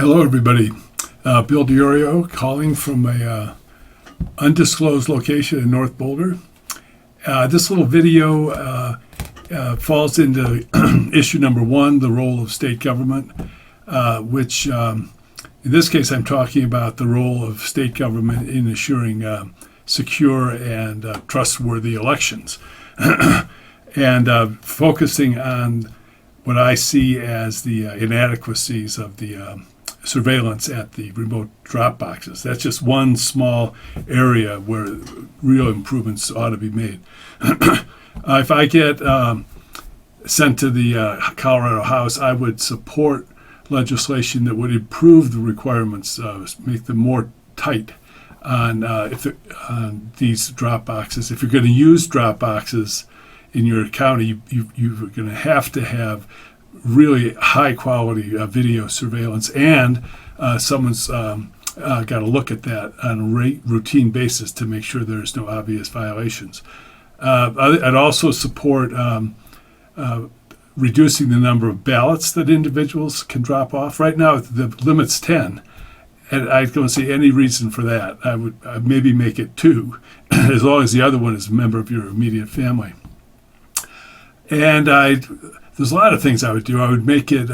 Hello, everybody. Bill DiOrio calling from a undisclosed location in North Boulder. This little video falls into issue number one, the role of state government, which in this case I'm talking about the role of state government in assuring secure and trustworthy elections, and focusing on what I see as the inadequacies of the surveillance at the remote drop boxes. That's just one small area where real improvements ought to be made. If I get sent to the Colorado House, I would support legislation that would improve the requirements, make them more tight on these drop boxes. If you're going to use drop boxes in your county, you're going to have really high quality video surveillance, and someone's got to look at that on a routine basis to make sure there's no obvious violations. I'd also support reducing the number of ballots that individuals can drop off. Right now, the limit's 10, and I don't see any reason for that. I'd maybe make it 2, as long as the other one is a member of your immediate family. And there's a lot of things I would do. I would make it,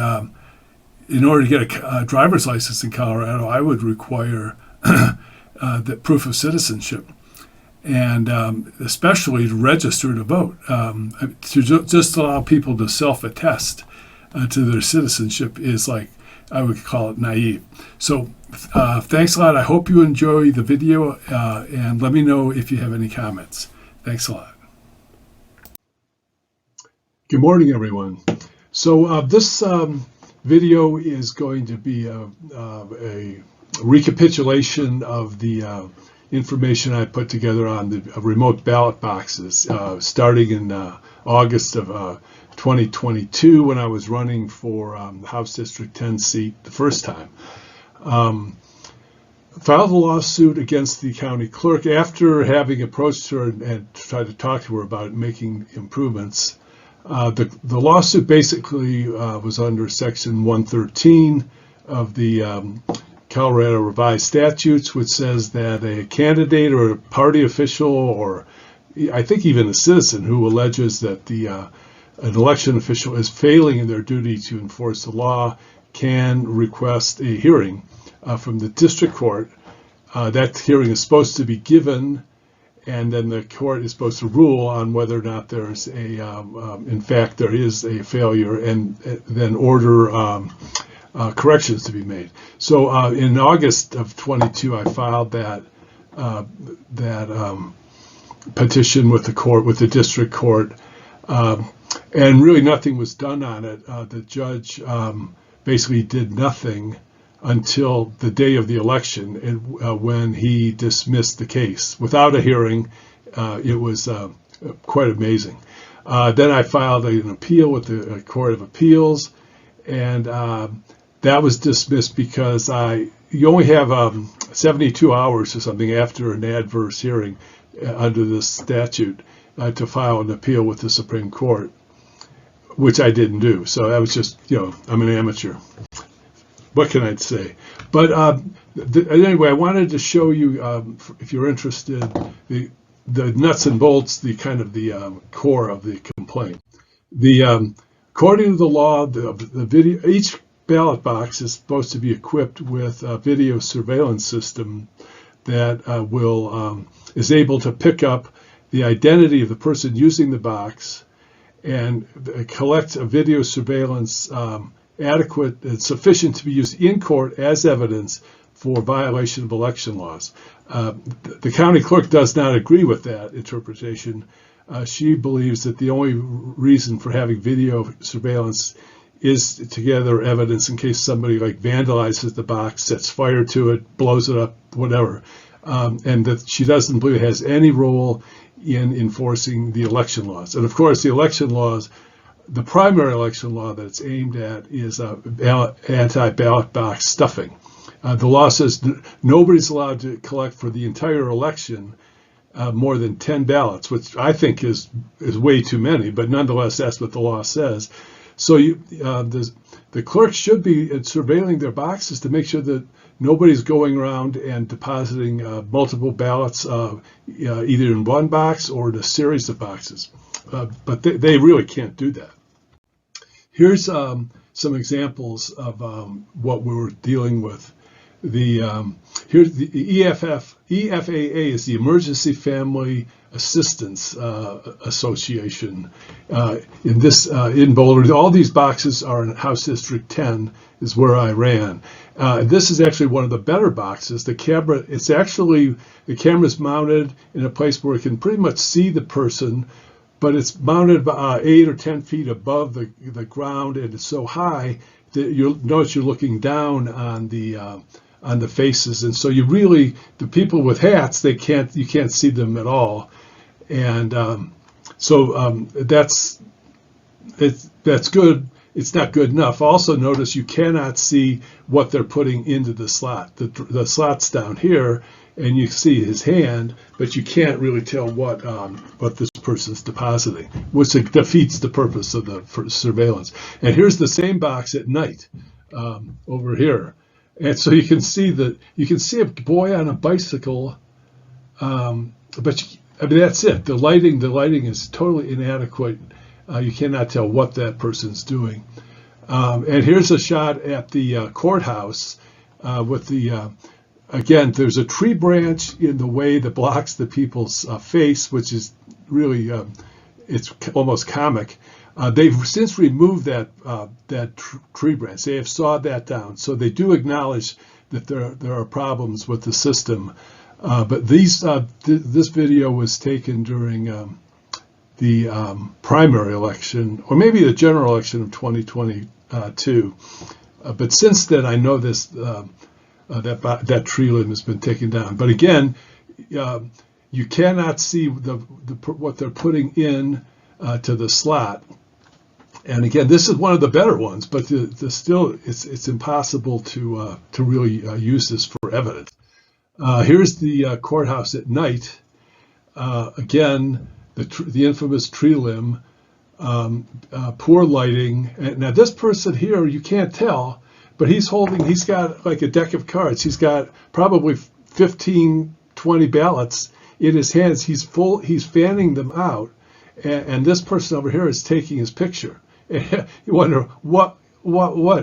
in order to get a driver's license in Colorado, I would require the proof of citizenship, and especially to register to vote, to just allow people to self-attest to their citizenship is, like, I would call it naive. So thanks a lot. I hope you enjoy the video, and let me know if you have any comments. Thanks a lot. Good morning, everyone. So this video is going to be a recapitulation of the information I put together on the remote ballot boxes starting in August of 2022, when I was running for House District 10 seat the first time. Filed a lawsuit against the county clerk after having approached her and tried to talk to her about making improvements. The lawsuit basically was under Section 113 of the Colorado Revised Statutes, which says that a candidate or a party official, or I think even a citizen who alleges that an election official is failing in their duty to enforce the law, can request a hearing from the district court. That hearing is supposed to be given, and then the court is supposed to rule on whether or not there's in fact, there is a failure, and then order corrections to be made. So in August of 22, I filed that petition with the court, with the district court, and really nothing was done on it. The judge basically did nothing until the day of the election, when he dismissed the case without a hearing. It was quite amazing. Then I filed an appeal with the Court of Appeals, and that was dismissed because you only have 72 hours or something after an adverse hearing under this statute to file an appeal with the Supreme Court, which I didn't do. So that was just, I'm an amateur. What can I say? But anyway, I wanted to show you, if you're interested, the nuts and bolts, the kind of the core of the complaint. According to the law, the video, each ballot box is supposed to be equipped with a video surveillance system that is able to pick up the identity of the person using the box and collect a video surveillance adequate and sufficient to be used in court as evidence for violation of election laws. The county clerk does not agree with that interpretation. She believes that the only reason for having video surveillance is to gather evidence in case somebody vandalizes the box, sets fire to it, blows it up, whatever, and that she doesn't believe it has any role in enforcing the election laws. And of course, the election laws, the primary election law that it's aimed at is anti-ballot box stuffing. The law says nobody's allowed to collect for the entire election more than 10 ballots, which I think is way too many, but nonetheless, that's what the law says. So the clerk should be surveilling their boxes to make sure that nobody's going around and depositing multiple ballots, either in one box or in a series of boxes. But they really can't do that. Here's some examples of what we were dealing with. Here's the EFAA is the Emergency Family Assistance Association. In Boulder, all these boxes are in House District 10, is where I ran. This is actually one of the better boxes. The camera's mounted in a place where it can pretty much see the person, but it's mounted 8 or 10 feet above the ground, and it's so high that you'll notice you're looking down on the faces, and so the people with hats, you can't see them at all, and that's good. It's not good enough. Also notice you cannot see what they're putting into the slot. The slot's down here, and you see his hand, but you can't really tell what this person's depositing, which defeats the purpose of the surveillance. And here's the same box at night over here. And so you can see a boy on a bicycle, but that's it. The lighting is totally inadequate. You cannot tell what that person's doing. And here's a shot at the courthouse with again, there's a tree branch in the way that blocks the people's face, which is really it's almost comic. They've since removed that tree branch. They have sawed that down. So they do acknowledge that there are problems with the system. But this video was taken during the primary election, or maybe the general election of 2022. But since then, I know that tree limb has been taken down. But again, you cannot see what they're putting in to the slot. And again, this is one of the better ones, but still, it's impossible to really use this for evidence. Here's the courthouse at night. Again, the infamous tree limb, poor lighting. And now this person here, you can't tell, but he's got like a deck of cards. He's got probably 15, 20 ballots in his hands. He's fanning them out, and this person over here is taking his picture. And you wonder, what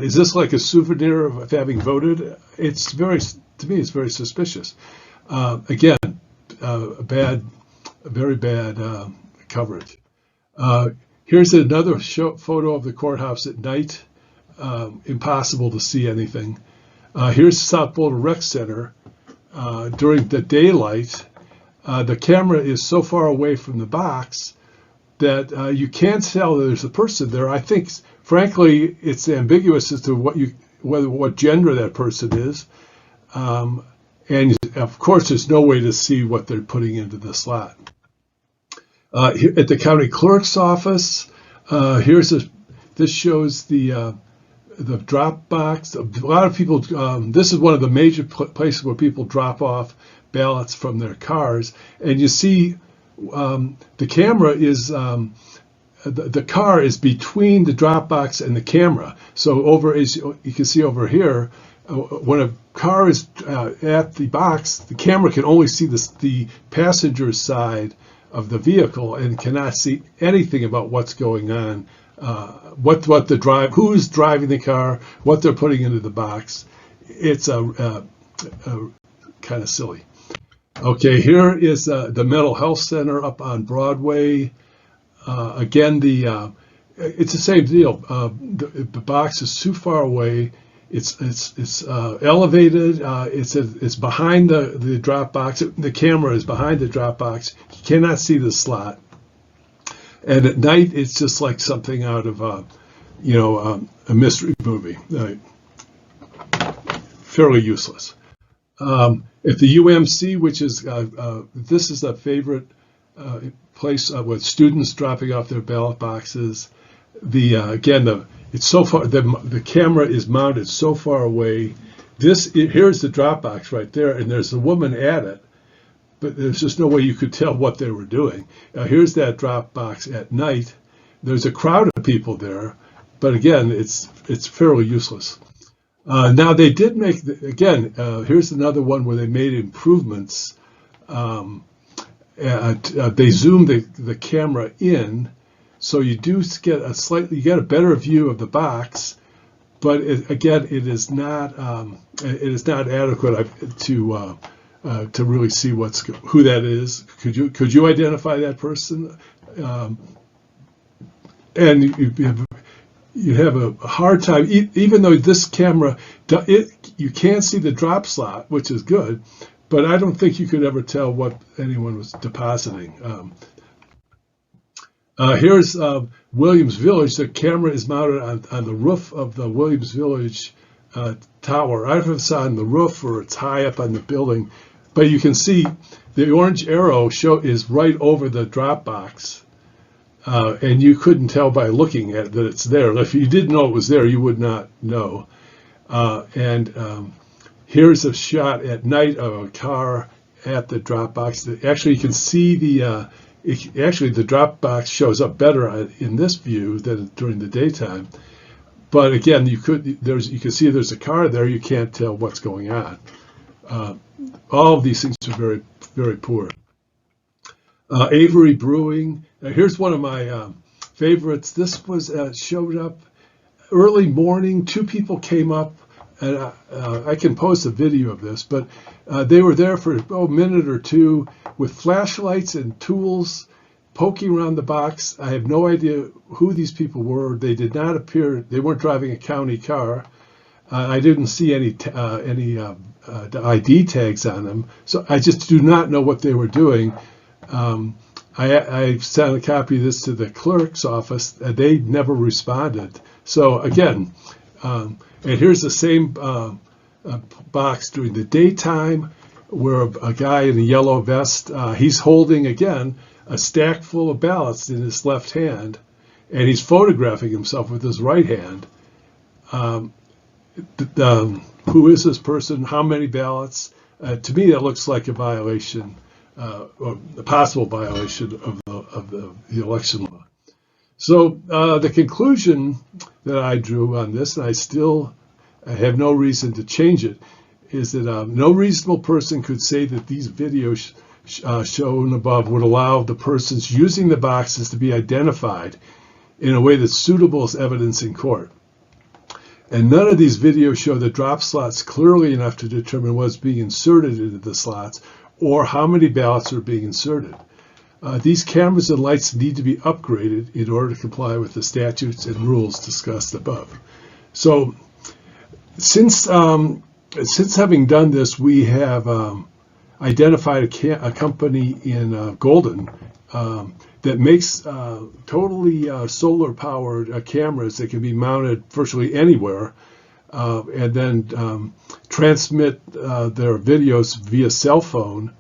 is this, like a souvenir of having voted? To me, it's very suspicious. Again, very bad coverage. Here's another photo of the courthouse at night. Impossible to see anything. Here's South Boulder Rec Center. During the daylight, the camera is so far away from the box that you can't tell that there's a person there. I think, frankly, it's ambiguous as to what gender that person is. And of course, there's no way to see what they're putting into the slot. Here at the county clerk's office, this shows the drop box. A lot of people, this is one of the major places where people drop off ballots from their cars, and you see the camera is the car is between the drop box and the camera. So as you can see over here, when a car is at the box, the camera can only see the passenger side of the vehicle and cannot see anything about what's going on, who's driving the car, what they're putting into the box. It's kind of silly. Okay, here is the mental health center up on Broadway. Again, it's the same deal. The box is too far away. It's elevated. It's behind the drop box. The camera is behind the drop box. You cannot see the slot. And at night, it's just like something out of a mystery movie. Fairly useless. At the UMC, which is this is a favorite place with students dropping off their ballot boxes. It's so far. The camera is mounted so far away. Here's the drop box right there, and there's a woman at it, but there's just no way you could tell what they were doing. Here's that drop box at night. There's a crowd of people there, but again, it's fairly useless. Now they did make here's another one where they made improvements. They zoomed the camera in, so you do get you get a better view of the box, but it is not adequate to really see who that is. Could you identify that person? And you have a hard time, even though this camera, you can't see the drop slot, which is good, but I don't think you could ever tell what anyone was depositing. Here's Williams Village. The camera is mounted on the roof of the Williams Village tower. I don't know if it's on the roof or it's high up on the building, but you can see the orange arrow is right over the drop box. And you couldn't tell by looking at it that it's there. If you didn't know it was there, you would not know. Here's a shot at night of a car at the drop box. Actually, you can see the drop box shows up better in this view than during the daytime. But again, you can see there's a car there. You can't tell what's going on. All of these things are very, very poor. Avery Brewing. Here's one of my favorites. This was showed up early morning. Two people came up, and I can post a video of this, but they were there for a minute or two with flashlights and tools poking around the box. I have no idea who these people were. They did not appear. They weren't driving a county car. I didn't see any ID tags on them, so I just do not know what they were doing. I sent a copy of this to the clerk's office. They never responded. So again, and here's the same box during the daytime where a guy in a yellow vest, he's holding, again, a stack full of ballots in his left hand, and he's photographing himself with his right hand. Who is this person? How many ballots? To me, that looks like a violation, or a possible violation of the election law. So the conclusion that I drew on this, and I have no reason to change it, is that no reasonable person could say that these videos shown above would allow the persons using the boxes to be identified in a way that's suitable as evidence in court. And none of these videos show the drop slots clearly enough to determine what's being inserted into the slots or how many ballots are being inserted. These cameras and lights need to be upgraded in order to comply with the statutes and rules discussed above. So since having done this, we have identified a company in Golden that makes totally solar-powered cameras that can be mounted virtually anywhere, and then transmit their videos via cell phone,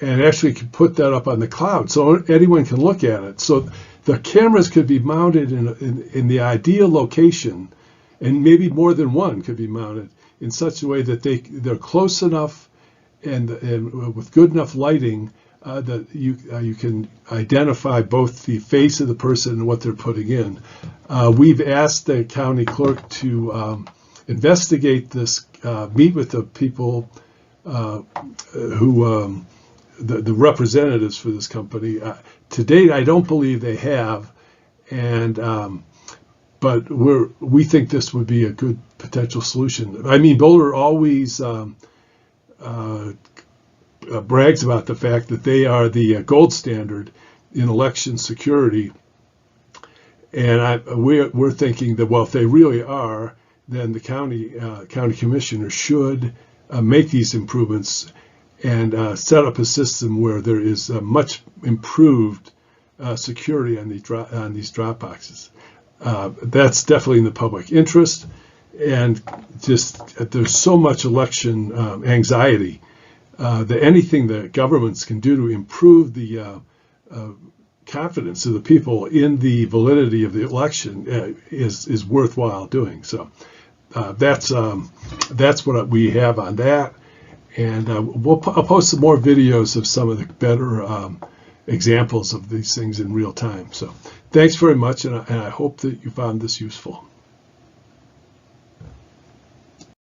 and actually can put that up on the cloud so anyone can look at it. So the cameras could be mounted in the ideal location, and maybe more than one could be mounted in such a way that they're close enough and with good enough lighting that you can identify both the face of the person and what they're putting in. We've asked the county clerk to investigate this, meet with the people who the representatives for this company. To date, I don't believe they have, but we think this would be a good potential solution. I mean, Boulder always brags about the fact that they are the gold standard in election security, and we're thinking that, well, if they really are, then the county commissioner should make these improvements and set up a system where there is much improved security on these drop boxes. That's definitely in the public interest, and just there's so much election anxiety that anything that governments can do to improve the confidence of the people in the validity of the election is worthwhile doing. So that's what we have on that, and I'll post some more videos of some of the better examples of these things in real time. So Thanks very much, and I hope that you found this useful.